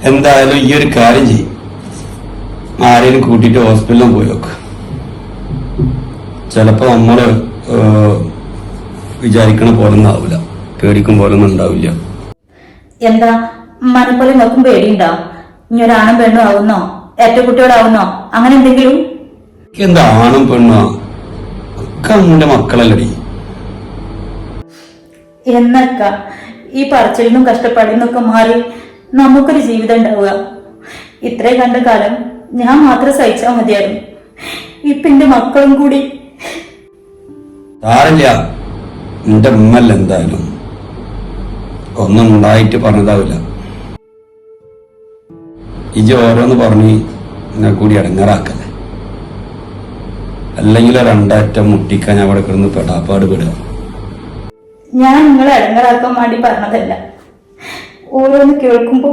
എന്തായാലും ഈ ഒരു കാര്യം ചെയ്യും, ആരെയും കൂട്ടിയിട്ട് ഹോസ്പിറ്റലിലും പോയി നോക്ക്. ചിലപ്പോ നമ്മള് വിചാരിക്കണ പോലൊന്നും ആവില്ല, പേടിക്കും പോലൊന്നും ഉണ്ടാവില്ല. എന്താ മനപ്പോലെ നോക്കും പേടിയുണ്ടാവും? ഇനി ഒരാണും പെണ്ണും ആവുന്നോ, ഏറ്റക്കുട്ടിയോടാവുന്നോ, അങ്ങനെ എന്തെങ്കിലും? എന്താ ആണും പെണ്ണോ ഒക്കെ നമ്മുടെ മക്കളല്ലടി. എന്നക്ക ഈ പറച്ചിൽ നിന്നും കഷ്ടപ്പാടിൽ നിന്നൊക്കെ മാറി നമുക്കൊരു ജീവിതം ഉണ്ടാവുക. ഇത്രേ കണ്ട കാലം ഞാൻ മാത്രം സഹിച്ചാൽ മതിയായിരുന്നു. ഇപ്പൊ എന്റെ മക്കളും കൂടി. സാരില്ല, എന്റെ ഉമ്മല്ല എന്തായാലും ഒന്നും ഉണ്ടായിട്ട് പറഞ്ഞതാവില്ല. ഇജ് ഓരോന്ന് പറഞ്ഞ് എന്നെ കൂടി ഇടങ്ങാറാക്കല്ലേ, അല്ലെങ്കിൽ രണ്ടറ്റം മുട്ടിക്കാൻ ഞാൻ അവിടെ കിടന്ന് പെടാപ്പാട് പെടുക. ഞാൻ നിങ്ങളെ ഇടങ്ങാറാക്കാൻ വേണ്ടി പറഞ്ഞതല്ല. ഓരോന്ന് കേൾക്കുമ്പോ